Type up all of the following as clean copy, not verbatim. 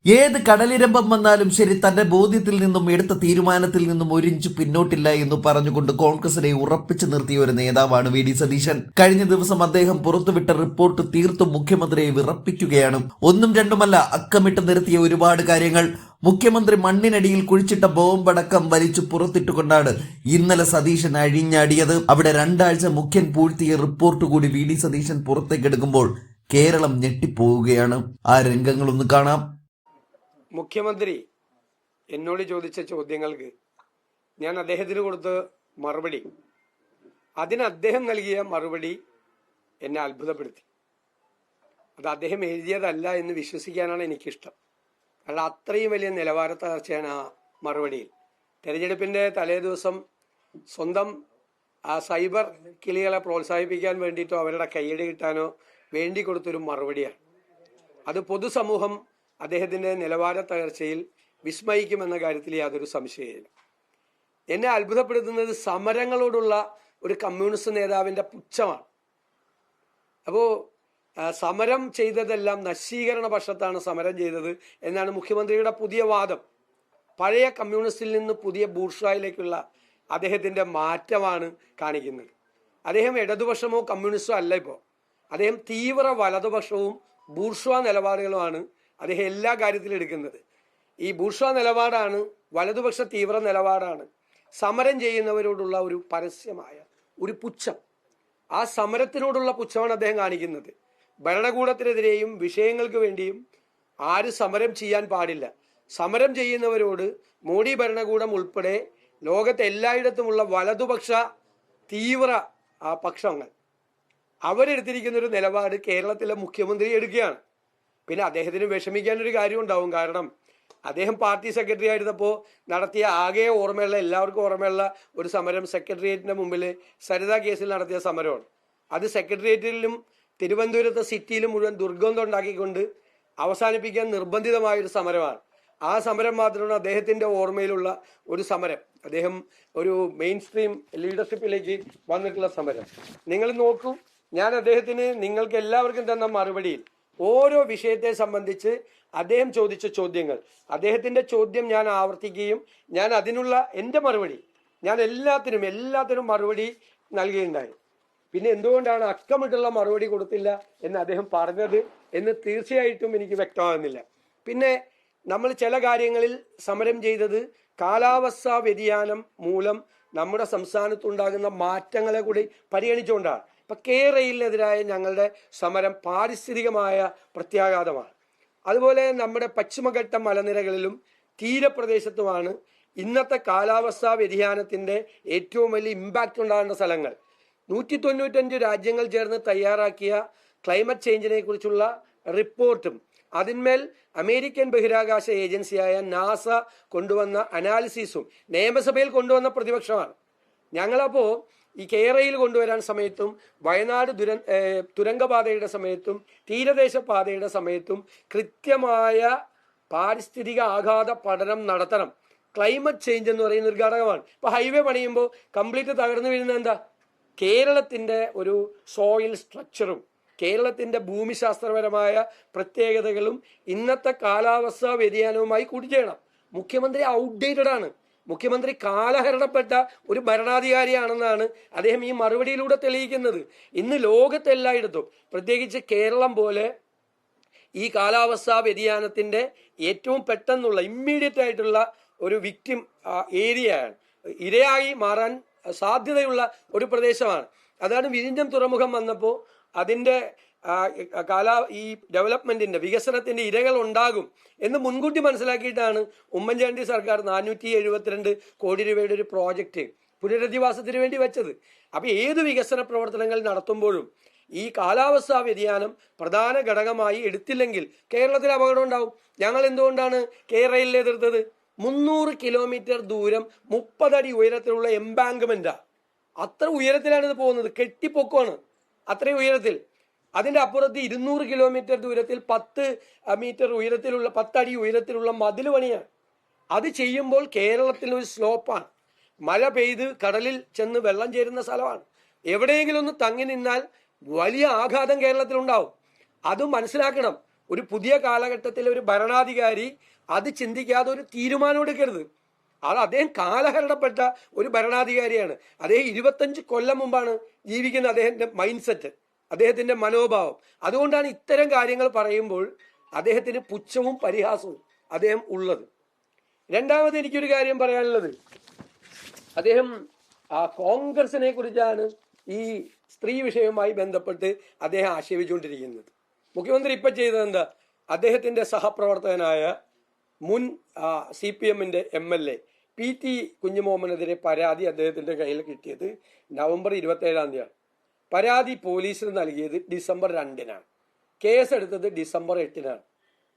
ഏത് കടലിരമ്പം വന്നാലും ശരി തന്റെ ബോധ്യത്തിൽ നിന്നും എടുത്ത തീരുമാനത്തിൽ നിന്നും ഒരു ഇഞ്ച് പിന്നോട്ടില്ല എന്ന് പറഞ്ഞുകൊണ്ട് കോൺഗ്രസിനെ ഉറപ്പിച്ചു നിർത്തിയ ഒരു നേതാവാണ് വി ഡി സതീശൻ. കഴിഞ്ഞ ദിവസം അദ്ദേഹം പുറത്തുവിട്ട റിപ്പോർട്ട് തീർത്തും മുഖ്യമന്ത്രിയെ വിറപ്പിക്കുകയാണ്. ഒന്നും രണ്ടുമല്ല, അക്കമിട്ട് നിർത്തിയ ഒരുപാട് കാര്യങ്ങൾ. മുഖ്യമന്ത്രി മണ്ണിനടിയിൽ കുഴിച്ചിട്ട ബോംബടക്കം വലിച്ചു പുറത്തിട്ടുകൊണ്ടാണ് ഇന്നലെ സതീശൻ അഴിഞ്ഞാടിയത്. അവിടെ 2 ആഴ്ച മുഖ്യൻ പൂഴ്ത്തിയ റിപ്പോർട്ട് കൂടി വി ഡി സതീശൻ പുറത്തേക്കെടുക്കുമ്പോൾ കേരളം ഞെട്ടിപ്പോവുകയാണ്. ആ രംഗങ്ങളൊന്ന് കാണാം. മുഖ്യമന്ത്രി എന്നോട് ചോദിച്ച ചോദ്യങ്ങൾക്ക് ഞാൻ അദ്ദേഹത്തിന് കൊടുത്ത മറുപടി, അതിന് അദ്ദേഹം നൽകിയ മറുപടി എന്നെ അത്ഭുതപ്പെടുത്തി. അത് അദ്ദേഹം എഴുതിയതല്ല എന്ന് വിശ്വസിക്കാനാണ് എനിക്കിഷ്ടം. കാരണം അത്രയും വലിയ നിലവാര തകർച്ചയാണ് ആ മറുപടിയിൽ. തെരഞ്ഞെടുപ്പിന്റെ തലേ ദിവസം സ്വന്തം സൈബർ കിളികളെ പ്രോത്സാഹിപ്പിക്കാൻ വേണ്ടിയിട്ടോ അവരുടെ കയ്യടി കിട്ടാനോ വേണ്ടി കൊടുത്തൊരു മറുപടിയാണ്. അത് പൊതുസമൂഹം അദ്ദേഹത്തിന്റെ നിലവാര തകർച്ചയിൽ വിസ്മയിക്കുമെന്ന കാര്യത്തിൽ യാതൊരു സംശയമില്ല. എന്നെ അത്ഭുതപ്പെടുത്തുന്നത് സമരങ്ങളോടുള്ള ഒരു കമ്മ്യൂണിസ്റ്റ് നേതാവിന്റെ പുച്ഛമാണ്. അപ്പോ സമരം ചെയ്തതെല്ലാം നശീകരണ പക്ഷത്താണ് സമരം ചെയ്തത് എന്നാണ് മുഖ്യമന്ത്രിയുടെ പുതിയ വാദം. പഴയ കമ്മ്യൂണിസ്റ്റിൽ നിന്ന് പുതിയ ബൂർഷ്വായിലേക്കുള്ള അദ്ദേഹത്തിന്റെ മാറ്റമാണ് കാണിക്കുന്നത്. അദ്ദേഹം ഇടതുപക്ഷമോ കമ്മ്യൂണിസ്റ്റോ അല്ല. ഇപ്പോൾ അദ്ദേഹം തീവ്ര വലതുപക്ഷവും ബൂർഷ്വാ നിലപാടുകളുമാണ് അദ്ദേഹം എല്ലാ കാര്യത്തിലും എടുക്കുന്നത്. ഈ ബൂർഷ്വാ നിലപാടാണ്, വലതുപക്ഷ തീവ്ര നിലപാടാണ് സമരം ചെയ്യുന്നവരോടുള്ള ഒരു പരസ്യമായ ഒരു പുച്ഛം. ആ സമരത്തിനോടുള്ള പുച്ഛമാണ് അദ്ദേഹം കാണിക്കുന്നത്. ഭരണകൂടത്തിനെതിരെയും വിഷയങ്ങൾക്ക് വേണ്ടിയും ആര് സമരം ചെയ്യാൻ പാടില്ല. സമരം ചെയ്യുന്നവരോട് മോഡി ഭരണകൂടം ഉൾപ്പെടെ ലോകത്തെ എല്ലായിടത്തുമുള്ള വലതുപക്ഷ തീവ്ര പക്ഷങ്ങൾ അവരെടുത്തിരിക്കുന്ന ഒരു നിലപാട് കേരളത്തിലെ മുഖ്യമന്ത്രി എടുക്കുകയാണ്. പിന്നെ അദ്ദേഹത്തിന് വിഷമിക്കാനൊരു കാര്യം ഉണ്ടാവും. കാരണം അദ്ദേഹം പാർട്ടി സെക്രട്ടറി ആയിരുന്നപ്പോൾ നടത്തിയ ആകെ ഓർമ്മയുള്ള, എല്ലാവർക്കും ഓർമ്മയുള്ള ഒരു സമരം സെക്രട്ടേറിയറ്റിന്റെ മുമ്പിൽ സരിത കേസിൽ നടത്തിയ സമരമാണ്. അത് സെക്രട്ടേറിയറ്റിലും തിരുവനന്തപുരത്തെ സിറ്റിയിലും മുഴുവൻ ദുർഗന്ധം ഉണ്ടാക്കിക്കൊണ്ട് അവസാനിപ്പിക്കാൻ നിർബന്ധിതമായ ഒരു സമരമാണ്. ആ സമരം മാത്രമാണ് അദ്ദേഹത്തിന്റെ ഓർമ്മയിലുള്ള ഒരു സമരം. അദ്ദേഹം ഒരു മെയിൻ സ്ട്രീം ലീഡർഷിപ്പിലേക്ക് വന്നിട്ടുള്ള സമരം. നിങ്ങൾ നോക്കൂ, ഞാൻ അദ്ദേഹത്തിന് നിങ്ങൾക്ക് എല്ലാവർക്കും തന്ന മറുപടിയിൽ ഓരോ വിഷയത്തെ സംബന്ധിച്ച് അദ്ദേഹം ചോദിച്ച ചോദ്യങ്ങൾ, അദ്ദേഹത്തിന്റെ ചോദ്യം ഞാൻ ആവർത്തിക്കുകയും ഞാൻ അതിനുള്ള എൻ്റെ മറുപടി ഞാൻ എല്ലാത്തിനും മറുപടി നൽകുകയുണ്ടായി. പിന്നെ എന്തുകൊണ്ടാണ് അക്കമിട്ടുള്ള മറുപടി കൊടുത്തില്ല എന്ന് അദ്ദേഹം പറഞ്ഞത് എന്ന് തീർച്ചയായിട്ടും എനിക്ക് വ്യക്തമാകുന്നില്ല. പിന്നെ നമ്മൾ ചില കാര്യങ്ങളിൽ സമരം ചെയ്തത് കാലാവസ്ഥാ വ്യതിയാനം മൂലം നമ്മുടെ സംസ്ഥാനത്തുണ്ടാകുന്ന മാറ്റങ്ങളെ കൂടി പരിഗണിച്ചുകൊണ്ടാണ്. ഇപ്പൊ കേരളത്തിനെതിരായ ഞങ്ങളുടെ സമരം പാരിസ്ഥിതികമായ പ്രത്യാഘാതമാണ്. അതുപോലെ നമ്മുടെ പശ്ചിമഘട്ട മലനിരകളിലും തീരപ്രദേശത്തുമാണ് ഇന്നത്തെ കാലാവസ്ഥാ വ്യതിയാനത്തിന്റെ ഏറ്റവും വലിയ ഇമ്പാക്റ്റ് ഉണ്ടാകേണ്ട സ്ഥലങ്ങൾ. 195 രാജ്യങ്ങൾ ചേർന്ന് തയ്യാറാക്കിയ ക്ലൈമറ്റ് ചേഞ്ചിനെ കുറിച്ചുള്ള റിപ്പോർട്ടും അതിന്മേൽ അമേരിക്കൻ ബഹിരാകാശ ഏജൻസിയായ നാസ കൊണ്ടുവന്ന അനാലിസിസും നിയമസഭയിൽ കൊണ്ടുവന്ന പ്രതിപക്ഷമാണ്. ഞങ്ങളപ്പോ ഈ കേരളയിൽ കൊണ്ടുവരാൻ സമയത്തും വയനാട് തുരങ്കപാതയുടെ സമയത്തും തീരദേശ പാതയുടെ സമയത്തും കൃത്യമായ പാരിസ്ഥിതിക ആഘാത പഠനം നടത്തണം. ക്ലൈമറ്റ് ചേഞ്ച് എന്ന് പറയുന്ന ഒരു ഘടകമാണ്. ഇപ്പൊ ഹൈവേ പണിയുമ്പോൾ കംപ്ലീറ്റ് തകർന്നു വീഴുന്ന എന്താ? കേരളത്തിന്റെ ഒരു സോയിൽ സ്ട്രക്ചറും കേരളത്തിന്റെ ഭൂമിശാസ്ത്രപരമായ പ്രത്യേകതകളും ഇന്നത്തെ കാലാവസ്ഥാ വ്യതിയാനവുമായി കൂട്ടിച്ചേരണം. മുഖ്യമന്ത്രി ഔട്ട്ഡേറ്റഡ് ആണ്. മുഖ്യമന്ത്രി കാലഹരണപ്പെട്ട ഒരു ഭരണാധികാരിയാണെന്നാണ് അദ്ദേഹം ഈ മറുപടിയിലൂടെ തെളിയിക്കുന്നത്. ഇന്ന് ലോകത്തെല്ലായിടത്തും, പ്രത്യേകിച്ച് കേരളം പോലെ ഈ കാലാവസ്ഥാ വ്യതിയാനത്തിന്റെ ഏറ്റവും പെട്ടെന്നുള്ള ഇമ്മീഡിയറ്റ് ആയിട്ടുള്ള ഒരു വിക്ടിം ഏരിയയാണ്, ഇരയായി മാറാൻ സാധ്യതയുള്ള ഒരു പ്രദേശമാണ്. അതാണ് വിഴിഞ്ഞം തുറമുഖം വന്നപ്പോൾ അതിന്റെ ഈ ഡെവലപ്മെന്റിന്റെ വികസനത്തിന്റെ ഇരകൾ ഉണ്ടാകും എന്ന് മുൻകൂട്ടി മനസ്സിലാക്കിയിട്ടാണ് ഉമ്മൻചാണ്ടി സർക്കാർ 472 കോടി രൂപയുടെ ഒരു പ്രോജക്റ്റ് പുനരധിവാസത്തിന് വേണ്ടി വെച്ചത്. അപ്പൊ ഏത് വികസന പ്രവർത്തനങ്ങൾ നടത്തുമ്പോഴും ഈ കാലാവസ്ഥാ വ്യതിയാനം പ്രധാന ഘടകമായി എടുത്തില്ലെങ്കിൽ കേരളത്തിൽ അപകടം ഉണ്ടാവും. ഞങ്ങൾ എന്തുകൊണ്ടാണ് കേരളയിൽ എതിർത്തത്? 300 കിലോമീറ്റർ ദൂരം 30 അടി ഉയരത്തിലുള്ള എംബാങ്ക്മെന്റാ. അത്ര ഉയരത്തിലാണ് ഇത് പോകുന്നത്, കെട്ടിപ്പൊക്കമാണ് അത്രയും ഉയരത്തിൽ. അതിന്റെ അപ്പുറത്ത് 200 കിലോമീറ്റർ ദൂരത്തിൽ 10 മീറ്റർ ഉയരത്തിലുള്ള 10 അടി ഉയരത്തിലുള്ള മതിൽ പണിയാണ്. അത് ചെയ്യുമ്പോൾ കേരളത്തിൽ ഒരു സ്ലോപ്പാണ്. മഴ പെയ്ത് കടലിൽ ചെന്ന് വെള്ളം ചേരുന്ന സ്ഥലമാണ്. എവിടെയെങ്കിലും ഒന്ന് തങ്ങി നിന്നാൽ വലിയ ആഘാതം കേരളത്തിൽ ഉണ്ടാവും. അതും മനസ്സിലാക്കണം. ഒരു പുതിയ കാലഘട്ടത്തിലെ ഒരു ഭരണാധികാരി അത് ചിന്തിക്കാതെ ഒരു തീരുമാനം എടുക്കരുത്. അത് അദ്ദേഹം കാലഹരണപ്പെട്ട ഒരു ഭരണാധികാരിയാണ്. അദ്ദേഹം 25 കൊല്ലം മുമ്പാണ് ജീവിക്കുന്ന അദ്ദേഹത്തിന്റെ മൈൻഡ് സെറ്റ്, അദ്ദേഹത്തിന്റെ മനോഭാവം. അതുകൊണ്ടാണ് ഇത്തരം കാര്യങ്ങൾ പറയുമ്പോൾ അദ്ദേഹത്തിന് പുച്ഛവും പരിഹാസവും അദ്ദേഹം ഉള്ളത്. രണ്ടാമത് എനിക്കൊരു കാര്യം പറയാനുള്ളത്, അദ്ദേഹം കോൺഗ്രസിനെ കുറിച്ചാണ് ഈ സ്ത്രീ വിഷയവുമായി ബന്ധപ്പെട്ട് അദ്ദേഹം ആക്ഷേപിച്ചുകൊണ്ടിരിക്കുന്നത്. മുഖ്യമന്ത്രി ഇപ്പൊ ചെയ്തത് എന്താ? അദ്ദേഹത്തിന്റെ സഹപ്രവർത്തകനായ മുൻ CPM-ന്റെ MLA PT കുഞ്ഞുമോഹമ്മനെതിരെ പരാതി അദ്ദേഹത്തിന്റെ കയ്യിൽ കിട്ടിയത് നവംബർ 27-ാം തീയതിയാണ്. പരാതി പോലീസിന് നൽകിയത് ഡിസംബർ 2-നാണ്. കേസെടുത്തത് ഡിസംബർ 8-നാണ്.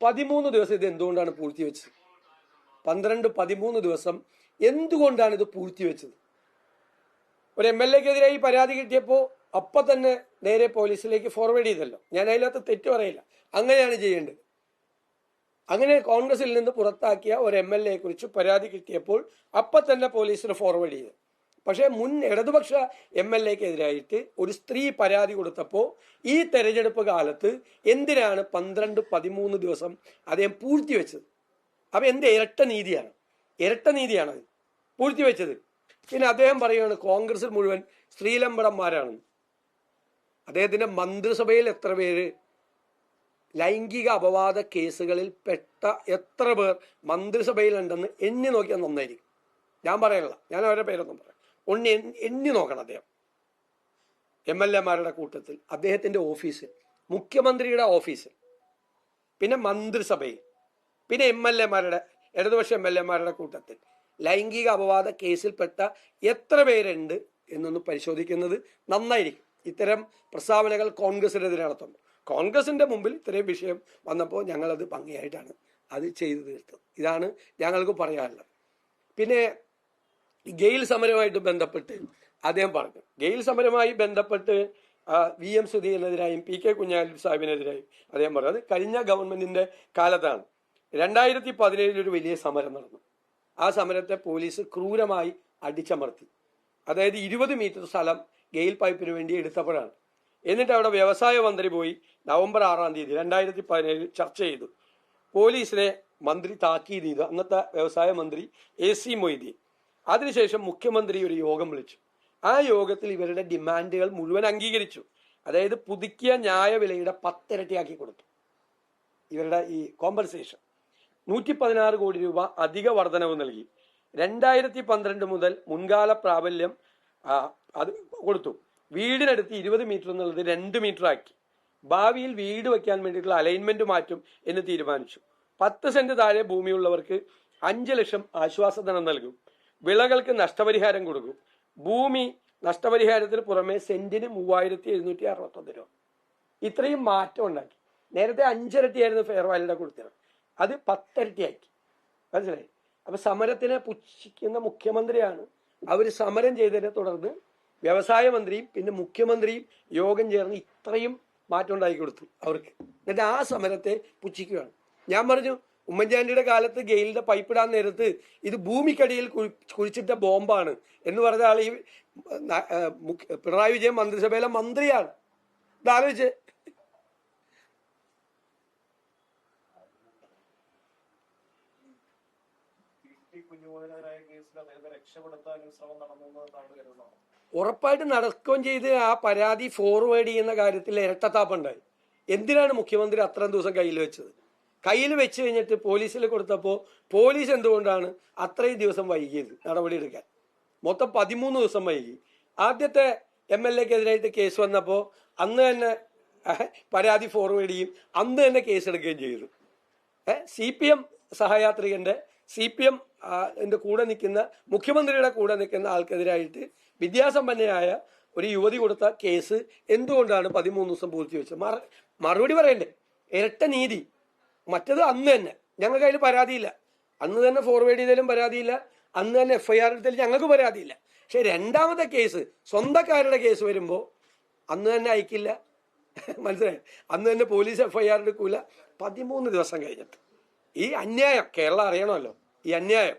13 ദിവസം ഇത് എന്തുകൊണ്ടാണ് പൂഴ്ത്തിവെച്ചത്? 12-13 ദിവസം എന്തുകൊണ്ടാണ് ഇത് പൂഴ്ത്തിവെച്ചത്? ഒരു MLA-ക്കെതിരെ ഈ പരാതി കിട്ടിയപ്പോൾ അപ്പം തന്നെ നേരെ പോലീസിലേക്ക് ഫോർവേഡ് ചെയ്തല്ലോ. ഞാൻ അതിനകത്ത് തെറ്റ് പറയില്ല, അങ്ങനെയാണ് ചെയ്യേണ്ടത്. അങ്ങനെ കോൺഗ്രസിൽ നിന്ന് പുറത്താക്കിയ ഒരു MLA-യെ കുറിച്ച് പരാതി കിട്ടിയപ്പോൾ അപ്പം തന്നെ പോലീസിന് ഫോർവേഡ് ചെയ്തു. പക്ഷേ മുൻ ഇടതുപക്ഷ MLA-ക്കെതിരായിട്ട് ഒരു സ്ത്രീ പരാതി കൊടുത്തപ്പോൾ ഈ തെരഞ്ഞെടുപ്പ് കാലത്ത് എന്തിനാണ് 12-13 ദിവസം അദ്ദേഹം പൂഴ്ത്തിവെച്ചത്? അപ്പം എന്ത് ഇരട്ട നീതിയാണ് അത് പൂഴ്ത്തിവെച്ചത്? പിന്നെ അദ്ദേഹം പറയുകയാണ് കോൺഗ്രസിൽ മുഴുവൻ സ്ത്രീലമ്പടന്മാരാണെന്ന്. അദ്ദേഹത്തിന്റെ മന്ത്രിസഭയിൽ എത്ര പേര് ലൈംഗിക അപവാദ കേസുകളിൽ പെട്ട എത്ര പേർ മന്ത്രിസഭയിലുണ്ടെന്ന് എണ്ണി നോക്കിയാൽ നന്നായിരിക്കും. ഞാൻ പറയണില്ല, ഞാൻ അവരുടെ പേരൊന്നും പറയാം. എണ്ണി നോക്കണം. അദ്ദേഹം MLA-മാരുടെ കൂട്ടത്തിൽ, അദ്ദേഹത്തിന്റെ ഓഫീസിൽ, മുഖ്യമന്ത്രിയുടെ ഓഫീസിൽ, പിന്നെ മന്ത്രിസഭയിൽ, പിന്നെ MLA-മാരുടെ, ഇടതുപക്ഷ MLA-മാരുടെ കൂട്ടത്തിൽ ലൈംഗിക അപവാദ കേസിൽപ്പെട്ട എത്ര പേരുണ്ട് എന്നൊന്ന് പരിശോധിക്കുന്നത് നന്നായിരിക്കും. ഇത്തരം പ്രസ്താവനകൾ കോൺഗ്രസിനെതിരെ നടത്തുമ്പോൾ കോൺഗ്രസിന്റെ മുമ്പിൽ ഇത്രയും വിഷയം വന്നപ്പോൾ ഞങ്ങളത് ഭംഗിയായിട്ടാണ് അത് ചെയ്തു തീർത്തത്. ഇതാണ് ഞങ്ങൾക്ക് പറയാനുള്ളത്. പിന്നെ ഗെയിൽ സമരവുമായിട്ട് ബന്ധപ്പെട്ട് അദ്ദേഹം പറഞ്ഞു, ഗെയിൽ സമരവുമായി ബന്ധപ്പെട്ട് VM സുധീരനെതിരായും PK കുഞ്ഞാലിക്കുട്ടി സാഹിബിനെതിരായും അദ്ദേഹം പറഞ്ഞു. അത് കഴിഞ്ഞ ഗവൺമെന്റിന്റെ കാലത്താണ്. 2017 ഒരു വലിയ സമരം നടന്നു. ആ സമരത്തെ പോലീസ് ക്രൂരമായി അടിച്ചമർത്തി. അതായത് 20 മീറ്റർ സ്ഥലം ഗെയിൽ പൈപ്പിന് വേണ്ടി എടുത്തപ്പോഴാണ്. എന്നിട്ട് അവിടെ വ്യവസായ മന്ത്രി പോയി നവംബർ 6-ാം തീയതി 2017 ചർച്ച ചെയ്തു. പോലീസിനെ മന്ത്രി താക്കീത് ചെയ്തു, അന്നത്തെ വ്യവസായ മന്ത്രി AC മൊയ്തീൻ. അതിനുശേഷം മുഖ്യമന്ത്രി ഒരു യോഗം വിളിച്ചു. ആ യോഗത്തിൽ ഇവരുടെ ഡിമാൻഡുകൾ മുഴുവൻ അംഗീകരിച്ചു. അതായത് പുതുക്കിയ ന്യായവിലയുടെ 10 ഇരട്ടിയാക്കി കൊടുത്തു. ഇവരുടെ ഈ കോമ്പൻസേഷൻ 116 കോടി രൂപ അധിക വർധനവ് നൽകി. 2012 മുതൽ മുൻകാല പ്രാബല്യം അത് കൊടുത്തു. വീടിനടുത്ത് 20 മീറ്റർ എന്നുള്ളത് 2 മീറ്റർ ആക്കി. ഭാവിയിൽ വീട് വയ്ക്കാൻ വേണ്ടിയിട്ടുള്ള അലൈൻമെന്റ് മാറ്റും എന്ന് തീരുമാനിച്ചു. 10 സെന്റ് താഴെ ഭൂമിയുള്ളവർക്ക് 5 ലക്ഷം ആശ്വാസധനം നൽകും. വിളകൾക്ക് നഷ്ടപരിഹാരം കൊടുക്കും. ഭൂമി നഷ്ടപരിഹാരത്തിന് പുറമെ സെന്റിന് 3761 രൂപ. ഇത്രയും മാറ്റം ഉണ്ടാക്കി. നേരത്തെ 5 ഇരട്ടിയായിരുന്നു ഫെയർ വാല്യൂടെ കൊടുത്തത്, അത് 10 ഇരട്ടിയാക്കി. മനസ്സിലായി? അപ്പൊ സമരത്തിനെ പുച്ഛിക്കുന്ന മുഖ്യമന്ത്രിയാണ്. അവർ സമരം ചെയ്തതിനെ തുടർന്ന് വ്യവസായ മന്ത്രിയും പിന്നെ മുഖ്യമന്ത്രിയും യോഗം ചേർന്ന് ഇത്രയും മാറ്റം ഉണ്ടാക്കി കൊടുത്തു അവർക്ക്. എന്നിട്ട് ആ സമരത്തെ പുച്ഛിക്കുകയാണ്. ഞാൻ പറഞ്ഞു, ഉമ്മൻചാണ്ടിയുടെ കാലത്ത് ഗെയിലിന്റെ പൈപ്പ് ഇടാൻ നേരത്ത് ഇത് ഭൂമിക്കടിയിൽ കുഴിച്ചിട്ട ബോംബാണ് എന്ന് പറഞ്ഞ ആൾ ഈ പിണറായി വിജയൻ മന്ത്രിസഭയിലെ മന്ത്രിയാണ്. ഇതാലോചിച്ച് ഉറപ്പായിട്ട് നടക്കുകയും ചെയ്ത് ആ പരാതി ഫോർവേഡ് ചെയ്യുന്ന കാര്യത്തിൽ ഇരട്ടത്താപ്പുണ്ടായി. എന്തിനാണ് മുഖ്യമന്ത്രി അത്രയും ദിവസം കയ്യിൽ വെച്ചത്? കയ്യിൽ വെച്ച് കഴിഞ്ഞിട്ട് പോലീസിൽ കൊടുത്തപ്പോൾ പോലീസ് എന്തുകൊണ്ടാണ് അത്രയും ദിവസം വൈകിയത് നടപടിയെടുക്കാൻ? മൊത്തം 13 ദിവസം വൈകി. ആദ്യത്തെ MLA-ക്കെതിരായിട്ട് കേസ് വന്നപ്പോൾ അന്ന് തന്നെ പരാതി ഫോർവേഡ് ചെയ്യും, അന്ന് തന്നെ കേസെടുക്കുകയും ചെയ്തു. CPM സഹയാത്രികന്റെ CPM കൂടെ നിൽക്കുന്ന മുഖ്യമന്ത്രിയുടെ കൂടെ നിൽക്കുന്ന ആൾക്കെതിരായിട്ട് വിദ്യാസമ്പന്നയായ ഒരു യുവതി കൊടുത്ത കേസ് എന്തുകൊണ്ടാണ് 13 ദിവസം പൂഴ്ത്തിവെച്ചത്? മറുപടി പറയണ്ടേ? ഇരട്ട നീതി. മറ്റത് അന്ന് തന്നെ ഞങ്ങൾക്ക് അതിൽ പരാതിയില്ല, അന്ന് തന്നെ ഫോർവേഡ് ചെയ്താലും പരാതിയില്ല, അന്ന് തന്നെ FIR എടുത്താലും ഞങ്ങൾക്ക് പരാതിയില്ല. പക്ഷെ രണ്ടാമത്തെ കേസ്, സ്വന്തക്കാരുടെ കേസ് വരുമ്പോൾ അന്ന് തന്നെ അയക്കില്ല. മനസ്സിലായി? അന്ന് തന്നെ പോലീസ് FIR എടുക്കൂല. 13 ദിവസം കഴിഞ്ഞിട്ട് ഈ അന്യായം കേരളം അറിയണമല്ലോ. ഈ അന്യായം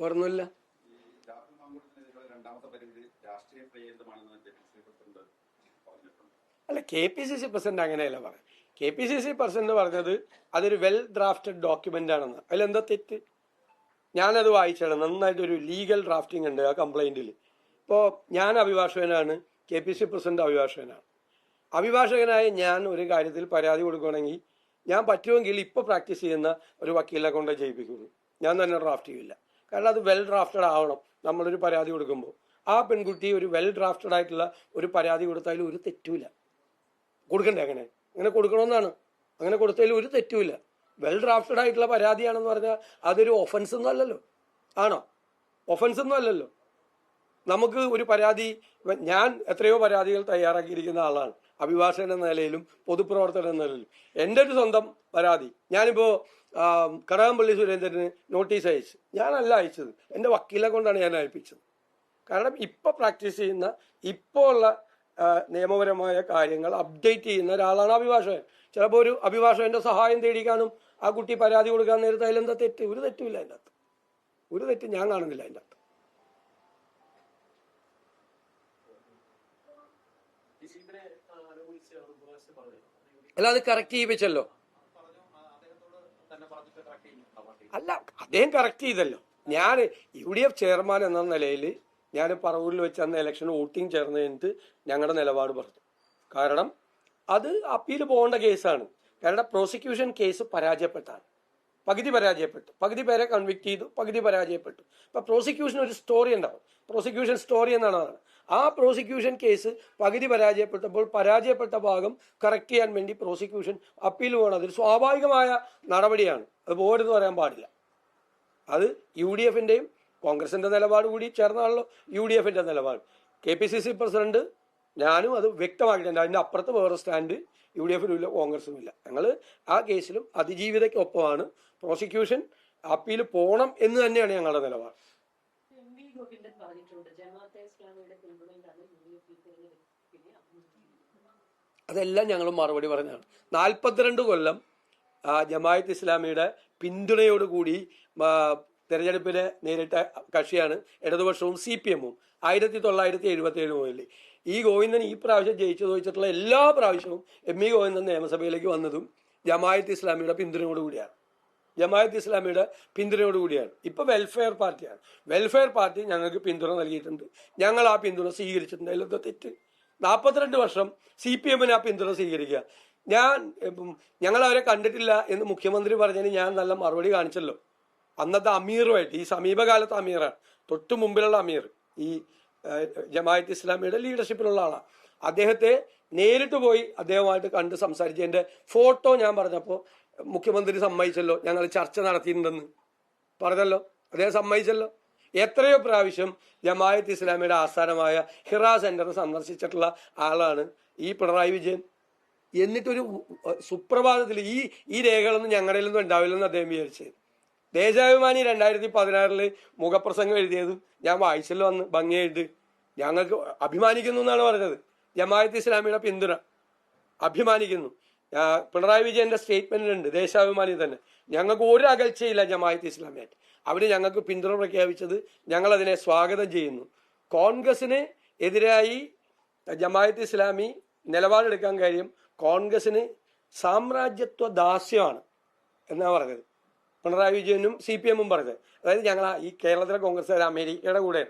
വേറൊന്നുമില്ല. അല്ല, KPCC പ്രസിഡന്റ് അങ്ങനെയല്ല പറയാം. KPCC പ്രസിഡന്റ് പറഞ്ഞത് അതൊരു വെൽ ഡ്രാഫ്റ്റഡ് ഡോക്യുമെന്റ് ആണെന്ന്. അതിലെന്താ തെറ്റ്? ഞാനത് വായിച്ചാണ്. നന്നായിട്ടൊരു ലീഗൽ ഡ്രാഫ്റ്റിംഗ് ഉണ്ട് ആ കംപ്ലൈന്റിൽ. ഇപ്പോൾ ഞാൻ അഭിഭാഷകനാണ്, KPCC പ്രസിഡന്റ് അഭിഭാഷകനാണ്. അഭിഭാഷകനായ ഞാൻ ഒരു കാര്യത്തിൽ പരാതി കൊടുക്കുകയാണെങ്കിൽ ഞാൻ പറ്റുമെങ്കിൽ ഇപ്പോൾ പ്രാക്ടീസ് ചെയ്യുന്ന ഒരു വക്കീലിനെ കൊണ്ട് ചെയ്യിപ്പിക്കുന്നു. ഞാൻ തന്നെ ഡ്രാഫ്റ്റ് ചെയ്യില്ല. കാരണം അത് വെൽ ഡ്രാഫ്റ്റഡ് ആവണം. നമ്മളൊരു പരാതി കൊടുക്കുമ്പോൾ ആ പെൺകുട്ടി ഒരു വെൽ ഡ്രാഫ്റ്റഡ് ആയിട്ടുള്ള ഒരു പരാതി കൊടുത്താലും ഒരു തെറ്റുമില്ല. കൊടുക്കണ്ടേ? അങ്ങനെ കൊടുക്കണമെന്നാണ്. അങ്ങനെ കൊടുത്തതിൽ ഒരു തെറ്റുമില്ല. വെൽ ഡ്രാഫ്റ്റഡ് ആയിട്ടുള്ള പരാതിയാണെന്ന് പറഞ്ഞാൽ അതൊരു ഒഫൻസ് ഒന്നും അല്ലല്ലോ. ആണോ? ഒഫൻസ് ഒന്നും അല്ലല്ലോ. നമുക്ക് ഒരു പരാതി, ഞാൻ എത്രയോ പരാതികൾ തയ്യാറാക്കിയിരിക്കുന്ന ആളാണ്, അഭിഭാഷകൻ എന്ന നിലയിലും പൊതുപ്രവർത്തകൻ എന്ന നിലയിലും. എൻ്റെ ഒരു സ്വന്തം പരാതി ഞാനിപ്പോൾ കടകംപള്ളി സുരേന്ദ്രന് നോട്ടീസ് അയച്ചു. ഞാനല്ല അയച്ചത്, എൻ്റെ വക്കീലെ കൊണ്ടാണ് ഞാൻ അയപ്പിച്ചത്. കാരണം ഇപ്പോൾ പ്രാക്ടീസ് ചെയ്യുന്ന, ഇപ്പോൾ ഉള്ള നിയമപരമായ കാര്യങ്ങൾ അപ്ഡേറ്റ് ചെയ്യുന്ന ഒരാളാണ് അഭിഭാഷകൻ. ചിലപ്പോൾ ഒരു അഭിഭാഷകന്റെ സഹായം തേടി കാണും ആ കുട്ടി പരാതി കൊടുക്കാൻ നേരത്തെ. അതിലെന്താ തെറ്റ്? ഒരു തെറ്റുമില്ല അതിൻ്റെ അകത്ത്. ഒരു തെറ്റ് ഞാൻ കാണുന്നില്ല അതിൻ്റെ അകത്ത്. അല്ല, അത് കറക്റ്റ് ചെയ്യിപ്പിച്ചല്ലോ. അല്ല, അദ്ദേഹം കറക്റ്റ് ചെയ്തല്ലോ. ഞാൻ UDF ചെയർമാൻ എന്ന നിലയിൽ ഞാൻ പറവൂരിൽ വെച്ച് അന്ന് ഇലക്ഷൻ വോട്ടിംഗ് ചേർന്ന് കഴിഞ്ഞിട്ട് ഞങ്ങളുടെ നിലപാട് പറഞ്ഞു. കാരണം അത് അപ്പീൽ പോകേണ്ട കേസാണ്. കാരണം പ്രോസിക്യൂഷൻ കേസ് പരാജയപ്പെട്ടാണ്. പകുതി പരാജയപ്പെട്ടു, പകുതി പേരെ കൺവിക്ട് ചെയ്തു, പകുതി പരാജയപ്പെട്ടു. അപ്പൊ പ്രോസിക്യൂഷൻ ഒരു സ്റ്റോറി ഉണ്ടാവും. പ്രോസിക്യൂഷൻ സ്റ്റോറി എന്നാണ്. ആ പ്രോസിക്യൂഷൻ കേസ് പകുതി പരാജയപ്പെട്ടപ്പോൾ പരാജയപ്പെട്ട ഭാഗം കറക്റ്റ് ചെയ്യാൻ വേണ്ടി പ്രോസിക്യൂഷൻ അപ്പീൽ പോകണം. അതൊരു സ്വാഭാവികമായ നടപടിയാണ്. അത് പോകരുതെന്ന് പറയാൻ പാടില്ല. അത് UDFന്റെയും കോൺഗ്രസിന്റെ നിലപാട് കൂടി ചേർന്നാണല്ലോ UDFന്റെ നിലപാട്. KPCC പ്രസിഡന്റ് ഞാനും അത് വ്യക്തമാക്കിയിട്ടുണ്ട്. അതിന്റെ അപ്പുറത്ത് വേറെ സ്റ്റാൻഡ് UDFനും ഇല്ല, കോൺഗ്രസിനും ഇല്ല. ഞങ്ങൾ ആ കേസിലും അതിജീവിതയ്ക്കൊപ്പമാണ്. പ്രോസിക്യൂഷൻ അപ്പീൽ പോകണം എന്ന് തന്നെയാണ് ഞങ്ങളുടെ നിലപാട്. അതെല്ലാം ഞങ്ങൾ മറുപടി പറഞ്ഞാണ്. 42 കൊല്ലം ജമാഅത്ത് ഇസ്ലാമിയുടെ പിന്തുണയോടുകൂടി തെരഞ്ഞെടുപ്പിനെ നേരിട്ട കക്ഷിയാണ് ഇടതുപക്ഷവും CPM-ഉം. 1977 മുതൽ ഈ ഗോവിന്ദൻ ഈ പ്രാവശ്യം ജയിച്ചു ചോദിച്ചിട്ടുള്ള എല്ലാ പ്രാവശ്യവും ME ഗോവിന്ദൻ നിയമസഭയിലേക്ക് വന്നതും ജമാഅത്ത് ഇസ്ലാമിയുടെ പിന്തുണയോടുകൂടിയാണ്. ജമാഅത്ത് ഇസ്ലാമിയുടെ പിന്തുണയോടുകൂടിയാണ്. ഇപ്പൊ വെൽഫെയർ പാർട്ടിയാണ്. വെൽഫെയർ പാർട്ടി ഞങ്ങൾക്ക് പിന്തുണ നൽകിയിട്ടുണ്ട്. ഞങ്ങൾ ആ പിന്തുണ സ്വീകരിച്ചിട്ടുണ്ട്. അതിലെന്താ തെറ്റ്? 42 വർഷം CPM-ന് ആ പിന്തുണ സ്വീകരിക്കുക. ഞങ്ങൾ അവരെ കണ്ടിട്ടില്ല എന്ന് മുഖ്യമന്ത്രി പറഞ്ഞതിന് ഞാൻ നല്ല മറുപടി കാണിച്ചല്ലോ. അന്നത്തെ അമീറുമായിട്ട്, ഈ സമീപകാലത്തെ അമീറാണ്, തൊട്ടു മുമ്പിലുള്ള അമീർ, ഈ ജമാഅത്ത് ഇസ്ലാമിയുടെ ലീഡർഷിപ്പിലുള്ള ആളാണ്. അദ്ദേഹത്തെ നേരിട്ട് പോയി അദ്ദേഹമായിട്ട് കണ്ട് സംസാരിച്ചതിന്റെ ഫോട്ടോ ഞാൻ പറഞ്ഞപ്പോൾ മുഖ്യമന്ത്രി സമ്മതിച്ചല്ലോ. ഞങ്ങൾ ചർച്ച നടത്തിയിട്ടുണ്ടെന്ന് പറഞ്ഞല്ലോ. അദ്ദേഹം സമ്മതിച്ചല്ലോ. എത്രയോ പ്രാവശ്യം ജമാഅത്ത് ഇസ്ലാമിയുടെ ആസ്ഥാനമായ ഹിറ സെന്റർ സന്ദർശിച്ചിട്ടുള്ള ആളാണ് ഈ പിണറായി വിജയൻ. എന്നിട്ടൊരു സുപ്രഭാതത്തിൽ ഈ രേഖകളൊന്നും ഞങ്ങളിലൊന്നും ഉണ്ടാവില്ലെന്ന് അദ്ദേഹം വിചാരിച്ചത്. ദേശാഭിമാനി 2016 മുഖപ്രസംഗം എഴുതിയതും ഞാൻ വായിച്ചല്ലോ അന്ന് ഭംഗിയായിട്ട്. ഞങ്ങൾക്ക് അഭിമാനിക്കുന്നു എന്നാണ് പറഞ്ഞത്. ജമാഅത്ത് ഇസ്ലാമിയുടെ പിന്തുണ അഭിമാനിക്കുന്നു. പിണറായി വിജയന്റെ സ്റ്റേറ്റ്മെന്റിലുണ്ട് ദേശാഭിമാനി തന്നെ. ഞങ്ങൾക്ക് ഒരു അകൽച്ചയില്ല ജമാഅത്ത് ഇസ്ലാമിയായിട്ട്. അവര് ഞങ്ങൾക്ക് പിന്തുണ പ്രഖ്യാപിച്ചത് ഞങ്ങൾ അതിനെ സ്വാഗതം ചെയ്യുന്നു. കോൺഗ്രസിന് എതിരായി ജമാഅത്ത് ഇസ്ലാമി നിലപാടെടുക്കാൻ കാര്യം കോൺഗ്രസിന് സാമ്രാജ്യത്വ ദാസ്യമാണ് എന്നാ പറഞ്ഞത്. പിണറായി വിജയനും CPM-ഉം പറഞ്ഞത്. അതായത് ഞങ്ങൾ ഈ കേരളത്തിലെ കോൺഗ്രസ്സുകാർ അമേരിക്കയുടെ കൂടെ,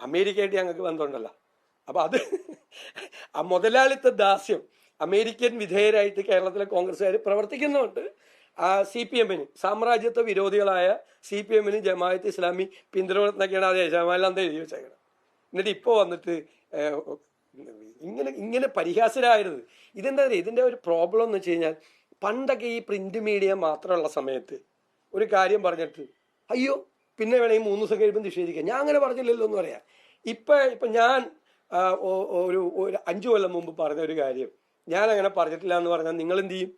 അമേരിക്കയായിട്ട് ഞങ്ങൾക്ക് ബന്ധമുണ്ടല്ലോ. അപ്പൊ അത് ആ മുതലാളിത്ത ദാസ്യം, അമേരിക്കൻ വിധേയരായിട്ട് കേരളത്തിലെ കോൺഗ്രസ്സുകാർ പ്രവർത്തിക്കുന്നുണ്ട്. CPM-ന്, സാമ്രാജ്യത്വ വിരോധികളായ CPM-ന് ജമാഅത്ത് ഇസ്ലാമി പിന്തുണ എന്നൊക്കെയാണ് ആ ദേശാഭിമാനിൽ എഴുതി വെച്ചേക്കണം. എന്നിട്ട് ഇപ്പോൾ വന്നിട്ട് ഇങ്ങനെ പരിഹാസരായിരുന്നു. ഇതെന്താ ഇതിന്റെ ഒരു പ്രോബ്ലം എന്ന് വെച്ച് കഴിഞ്ഞാൽ, പണ്ടൊക്കെ ഈ പ്രിന്റ് മീഡിയ മാത്രമുള്ള സമയത്ത് ഒരു കാര്യം പറഞ്ഞിട്ട് അയ്യോ പിന്നെ വേണമെങ്കിൽ 3 ദിവസം കഴിയുമ്പോൾ നിഷേധിക്കാം, ഞാൻ അങ്ങനെ പറഞ്ഞില്ലല്ലോ എന്ന് പറയാം. ഇപ്പൊ ഞാൻ ഒരു 5 കൊല്ലം മുമ്പ് പറഞ്ഞ ഒരു കാര്യം ഞാൻ അങ്ങനെ പറഞ്ഞിട്ടില്ല എന്ന് പറഞ്ഞാൽ നിങ്ങൾ എന്ത് ചെയ്യും?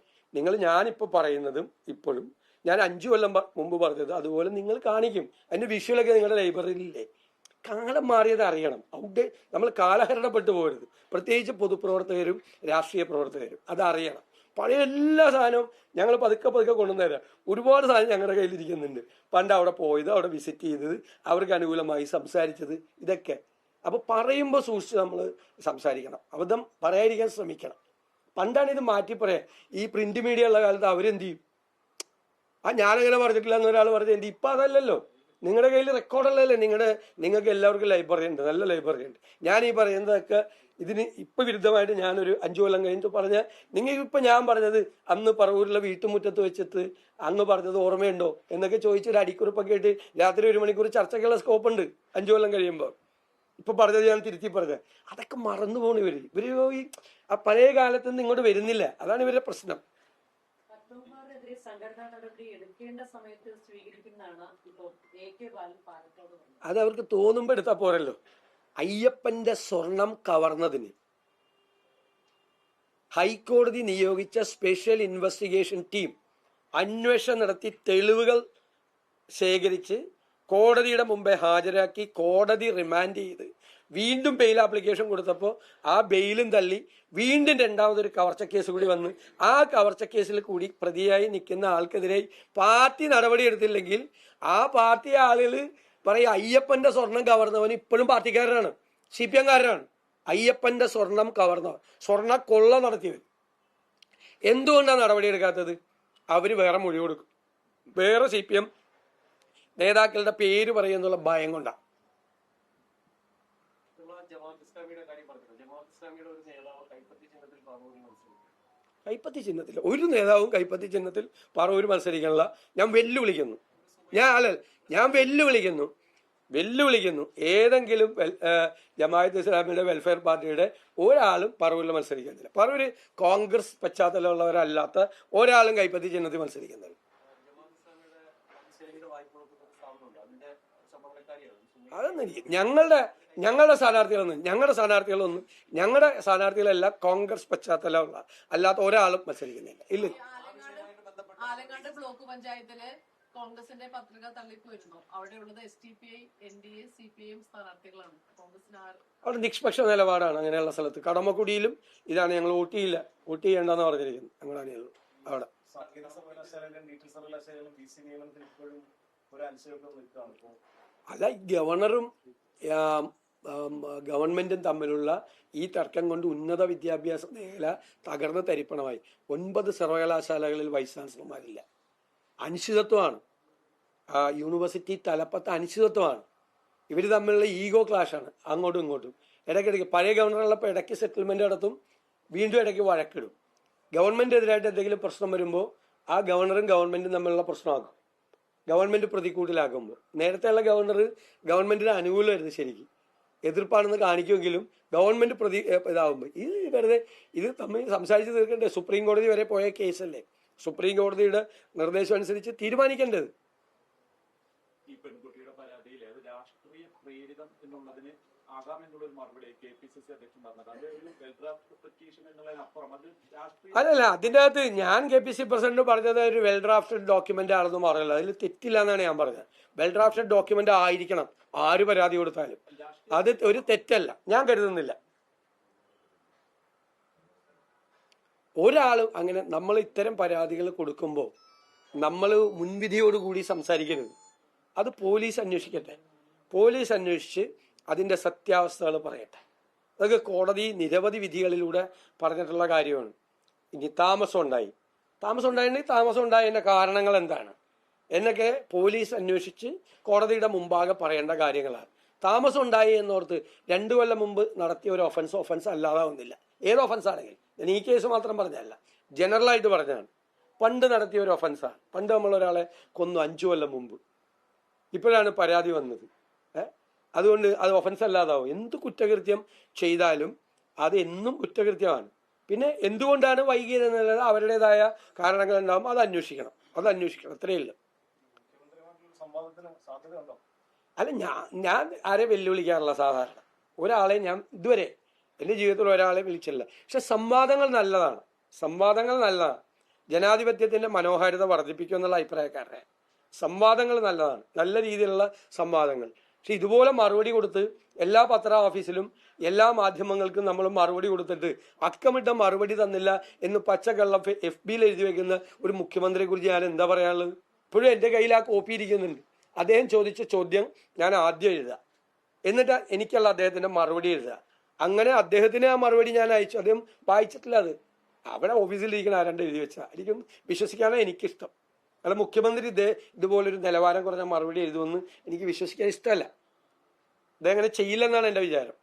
ഞാനിപ്പോൾ പറയുന്നതും ഇപ്പോഴും ഞാൻ 5 കൊല്ലം മുമ്പ് പറഞ്ഞത് അതുപോലെ നിങ്ങൾ കാണിക്കും. അതിന്റെ വിഷ്വലൊക്കെ നിങ്ങളുടെ ലൈബ്രറിയിലില്ലേ? കാലം മാറിയത് അറിയണം. നമ്മൾ കാലഹരണപ്പെട്ടു പോകരുത്. പ്രത്യേകിച്ച് പൊതുപ്രവർത്തകരും രാഷ്ട്രീയ പ്രവർത്തകരും അതറിയണം. പഴയ എല്ലാ സാധനവും ഞങ്ങൾ പതുക്കെ പതുക്കെ കൊണ്ടുവന്നുതരാം. ഒരുപാട് സാധനം ഞങ്ങളുടെ കയ്യിലിരിക്കുന്നുണ്ട്. പണ്ട് അവിടെ പോയത്, അവിടെ വിസിറ്റ് ചെയ്തത്, അവർക്ക് അനുകൂലമായി സംസാരിച്ചത്, ഇതൊക്കെ. അപ്പോൾ പറയുമ്പോൾ സൂക്ഷിച്ച് നമ്മൾ സംസാരിക്കണം, അബദ്ധം പറയാതിരിക്കാൻ ശ്രമിക്കണം. പണ്ടാണ് ഇത് മാറ്റി പറയാം. ഈ പ്രിന്റ് മീഡിയ ഉള്ള കാലത്ത് അവരെന്ത് ചെയ്യും? ഞാനങ്ങനെ പറഞ്ഞിട്ടില്ല എന്നൊരാൾ പറഞ്ഞത് എന്ത്? ഇപ്പം അതല്ലല്ലോ. നിങ്ങളുടെ കയ്യിൽ റെക്കോർഡുള്ളതല്ലേ? നിങ്ങൾക്ക് എല്ലാവർക്കും ലൈബ്രറി ഉണ്ട്, നല്ല ലൈബ്രറി ഉണ്ട്. ഞാൻ ഈ പറയുന്നതൊക്കെ ഇതിന് ഇപ്പം വിരുദ്ധമായിട്ട് ഞാനൊരു 5 കൊല്ലം കഴിഞ്ഞിട്ട് പറഞ്ഞ, നിങ്ങൾക്കിപ്പം ഞാൻ പറഞ്ഞത് അന്ന് പറവൂരിലെ വീട്ടുമുറ്റത്ത് വെച്ചിട്ട് അന്ന് പറഞ്ഞത് ഓർമ്മയുണ്ടോ എന്നൊക്കെ ചോദിച്ചൊരു അടിക്കുറിപ്പൊക്കെ ആയിട്ട് രാത്രി 1 മണിക്കൂർ ചർച്ചയ്ക്കുള്ള സ്കോപ്പ് ഉണ്ട് 5 കൊല്ലം കഴിയുമ്പോൾ. ഇപ്പൊ പറഞ്ഞത് ഞാൻ തിരുത്തി പറഞ്ഞത്. അതൊക്കെ മറന്നു പോണു ഇവര് ഈ ആ പഴയ കാലത്ത് നിന്ന് ഇങ്ങോട്ട് വരുന്നില്ല. അതാണ് ഇവരുടെ പ്രശ്നം. അത് അവർക്ക് തോന്നുമ്പോ എടുത്താ പോരല്ലോ. അയ്യപ്പന്റെ സ്വർണം കവർന്നതിന് ഹൈക്കോടതി നിയോഗിച്ച സ്പെഷ്യൽ ഇൻവെസ്റ്റിഗേഷൻ ടീം അന്വേഷണം നടത്തി തെളിവുകൾ ശേഖരിച്ച് കോടതിയുടെ മുമ്പേ ഹാജരാക്കി കോടതി റിമാൻഡ് ചെയ്ത് വീണ്ടും ബെയിൽ ആപ്ലിക്കേഷൻ കൊടുത്തപ്പോൾ ആ ബെയിലും തള്ളി വീണ്ടും രണ്ടാമതൊരു കവർച്ച കേസ് കൂടി വന്ന് ആ കവർച്ച കേസിൽ കൂടി പ്രതിയായി നിൽക്കുന്ന ആൾക്കെതിരെ പാർട്ടി നടപടി എടുത്തില്ലെങ്കിൽ ആ പാർട്ടി ആളുകൾ പറയും അയ്യപ്പന്റെ സ്വർണം കവർന്നവൻ ഇപ്പോഴും പാർട്ടിക്കാരനാണ്, CPM കാരനാണ്. അയ്യപ്പന്റെ സ്വർണം കവർന്നവൻ, സ്വർണ്ണ കൊള്ള നടത്തിയവൻ. എന്തുകൊണ്ടാണ് നടപടി എടുക്കാത്തത്? അവർ വേറെ മൊഴി കൊടുക്കും. വേറെ CPM നേതാക്കളുടെ പേര് പറയുന്നുള്ള ഭയം കൊണ്ടാണ്. കൈപ്പത്തി ചിഹ്നത്തിൽ ഒരു നേതാവും കൈപ്പത്തി ചിഹ്നത്തിൽ പറവൂർ മത്സരിക്കാനുള്ള ഞാൻ വെല്ലുവിളിക്കുന്നു. ഞാൻ വെല്ലുവിളിക്കുന്നു ഏതെങ്കിലും ജമാഅത്ത് ഇസ്ലാമിയുടെ വെൽഫെയർ പാർട്ടിയുടെ ഒരാളും പറവൂരിൽ മത്സരിക്കുന്നില്ല. പറവൂര് കോൺഗ്രസ് പശ്ചാത്തലമുള്ളവരല്ലാത്ത ഒരാളും കൈപ്പത്തി ചിഹ്നത്തിൽ മത്സരിക്കുന്നില്ല. അതൊന്നും ഞങ്ങളുടെ സ്ഥാനാർത്ഥികളൊന്നും ഞങ്ങളുടെ കോൺഗ്രസ് പശ്ചാത്തലമുള്ള അല്ലാത്ത ഒരാളും മത്സരിക്കുന്നില്ല. ഇല്ല. ആലങ്ങാട് ബ്ലോക്ക് പഞ്ചായത്തില് കോൺഗ്രസിന്റെ പത്രിക തള്ളിപ്പോയിരുന്നു. അവിടെയുള്ളത് SDPI, NDA, CPM സ്ഥാനാർത്ഥികളാണ്. കോൺഗ്രസിന് അവിടെ നിഷ്പക്ഷ നിലപാടാണ്. അങ്ങനെയുള്ള സ്ഥലത്ത് കടമക്കുടിയിലും ഇതാണ്. ഞങ്ങൾ വോട്ട് ചെയ്യേണ്ടെന്ന് പറഞ്ഞിരിക്കുന്നത്. ഞങ്ങളാണ് അവിടെ. അല്ല, ഗവർണറും ഗവൺമെന്റും തമ്മിലുള്ള ഈ തർക്കം കൊണ്ട് ഉന്നത വിദ്യാഭ്യാസ മേഖല തകർന്ന തരിപ്പണമായി. 9 സർവകലാശാലകളിൽ വൈസ് ചാൻസലർമാരില്ല. അനിശ്ചിതത്വമാണ്. യൂണിവേഴ്സിറ്റി തലപ്പത്ത് അനിശ്ചിതത്വമാണ്. ഇവർ തമ്മിലുള്ള ഈഗോ ക്ലാഷാണ് അങ്ങോട്ടും ഇങ്ങോട്ടും. ഇടയ്ക്കിടയ്ക്ക് പഴയ ഗവർണറുള്ളപ്പോൾ ഇടയ്ക്ക് സെറ്റിൽമെന്റ് നടത്തും, വീണ്ടും ഇടയ്ക്ക് വഴക്കിടും. ഗവൺമെന്റിനെതിരായിട്ട് എന്തെങ്കിലും പ്രശ്നം വരുമ്പോൾ ആ ഗവർണറും ഗവൺമെന്റും തമ്മിലുള്ള പ്രശ്നമാകും. ഗവൺമെന്റ് പ്രതികൂട്ടിലാക്കുമ്പോൾ നേരത്തെയുള്ള ഗവൺമെന്റിന് അനുകൂലമായിരുന്നു. ശരിക്കും എതിർപ്പാണെന്ന് കാണിക്കുമെങ്കിലും ഗവൺമെന്റ് ഇതാവുമ്പോൾ ഇത് തമ്മിൽ സംസാരിച്ച് തീർക്കണ്ടേ? സുപ്രീം കോടതി വരെ പോയ കേസല്ലേ. സുപ്രീം കോടതിയുടെ നിർദ്ദേശം അനുസരിച്ച് തീരുമാനിക്കേണ്ടത്. ഈ പെൺകുട്ടിയുടെ പരാതിയിൽ രാഷ്ട്രീയ പ്രേരിതം എന്നുള്ളതിന് ആകാമെന്നുള്ളൊരു മറുപടി KPCC അധ്യക്ഷൻ പറഞ്ഞത്. അത് ഒരു വെൽ ഡ്രാഫ്റ്റ് പെറ്റീഷൻ എന്നുള്ളതിനപ്പുറം അത് രാഷ്ട്രീയ അല്ലല്ല. അതിൻ്റെ അകത്ത് ഞാൻ KPCC പ്രസിഡന്റ് പറഞ്ഞത് ഒരു വെൽ ഡ്രാഫ്റ്റഡ് ഡോക്യുമെന്റ് ആണെന്ന് പറയല്ല. അതിൽ തെറ്റില്ല എന്നാണ് ഞാൻ പറഞ്ഞത്. വെൽ ഡ്രാഫ്റ്റഡ് ഡോക്യുമെന്റ് ആയിരിക്കണം ആര് പരാതി കൊടുത്താലും. അത് ഒരു തെറ്റല്ല, ഞാൻ കരുതുന്നില്ല. ഒരാളും അങ്ങനെ നമ്മൾ ഇത്തരം പരാതികൾ കൊടുക്കുമ്പോൾ നമ്മൾ മുൻവിധിയോടുകൂടി സംസാരിക്കരുത്. അത് പോലീസ് അന്വേഷിക്കട്ടെ. പോലീസ് അന്വേഷിച്ച് അതിൻ്റെ സത്യാവസ്ഥകൾ പറയട്ടെ. അതൊക്കെ കോടതി നിരവധി വിധികളിലൂടെ പറഞ്ഞിട്ടുള്ള കാര്യമാണ്. ഇനി താമസം ഉണ്ടായിട്ടുണ്ടെങ്കിൽ താമസം ഉണ്ടായതിൻ്റെ കാരണങ്ങൾ എന്താണ് എന്നൊക്കെ പോലീസ് അന്വേഷിച്ച് കോടതിയുടെ മുമ്പാകെ പറയേണ്ട കാര്യങ്ങളാണ്. താമസം ഉണ്ടായി എന്നോർത്ത് 2 കൊല്ലം മുമ്പ് നടത്തിയ ഒരു ഒഫൻസ് അല്ലാതാവുന്നില്ല. ഏത് ഒഫൻസ് ആണെങ്കിൽ, ഞാൻ ഈ കേസ് മാത്രം പറഞ്ഞല്ല, ജനറലായിട്ട് പറഞ്ഞതാണ്. പണ്ട് നടത്തിയ ഒരു ഒഫൻസാണ്. പണ്ട് നമ്മൾ ഒരാളെ കൊന്നു 5 കൊല്ലം മുമ്പ്. ഇപ്പോഴാണ് പരാതി വന്നത്. അതുകൊണ്ട് അത് ഒഫൻസ് അല്ലാതാവും. എന്ത് കുറ്റകൃത്യം ചെയ്താലും അത് എന്നും കുറ്റകൃത്യമാണ്. പിന്നെ എന്തുകൊണ്ടാണ് വൈകിയത് എന്നുള്ളത് അവരുടേതായ കാരണങ്ങൾ ഉണ്ടാകും. അത് അന്വേഷിക്കണം. അത്രയേ. അല്ല, ഞാൻ ആരെ വെല്ലുവിളിക്കാറില്ല. സാധാരണ ഒരാളെ ഞാൻ ഇതുവരെ എൻ്റെ ജീവിതത്തിൽ ഒരാളെ വിളിച്ചില്ല. പക്ഷെ സംവാദങ്ങൾ നല്ലതാണ്. ജനാധിപത്യത്തിന്റെ മനോഹാരിത വർദ്ധിപ്പിക്കും എന്നുള്ള അഭിപ്രായക്കാരുടെ സംവാദങ്ങൾ നല്ലതാണ്. നല്ല രീതിയിലുള്ള സംവാദങ്ങൾ. പക്ഷെ ഇതുപോലെ മറുപടി കൊടുത്ത് എല്ലാ പത്ര ഓഫീസിലും എല്ലാ മാധ്യമങ്ങൾക്കും നമ്മൾ മറുപടി കൊടുത്തിട്ട് അക്കമിട്ട മറുപടി തന്നില്ല എന്ന് പച്ചക്കള്ളം FB-യിൽ എഴുതി വെക്കുന്ന ഒരു മുഖ്യമന്ത്രിയെ കുറിച്ച് ഞാൻ എന്താ പറയാനുള്ളത്? ഇപ്പോഴും എൻ്റെ കയ്യിൽ ആ കോപ്പി ഇരിക്കുന്നുണ്ട്. അദ്ദേഹം ചോദിച്ച ചോദ്യം ഞാൻ ആദ്യം എഴുതുക, എന്നിട്ട് എനിക്കുള്ള അദ്ദേഹത്തിന്റെ മറുപടി എഴുതുക. അങ്ങനെ അദ്ദേഹത്തിന് ആ മറുപടി ഞാൻ അയച്ചു. അദ്ദേഹം വായിച്ചിട്ടില്ല. അത് അവിടെ ഓഫീസിലിരിക്കുന്ന ആരാണ്ട് എഴുതി വെച്ചാൽ എനിക്കും വിശ്വസിക്കാനാണ് എനിക്കിഷ്ടം. അല്ല, മുഖ്യമന്ത്രി ഇതുപോലൊരു നിലവാരം കുറഞ്ഞ മറുപടി എഴുതുമെന്ന് എനിക്ക് വിശ്വസിക്കാൻ ഇഷ്ടമല്ല. ഇതങ്ങനെ ചെയ്യില്ലെന്നാണ് എൻ്റെ വിചാരം.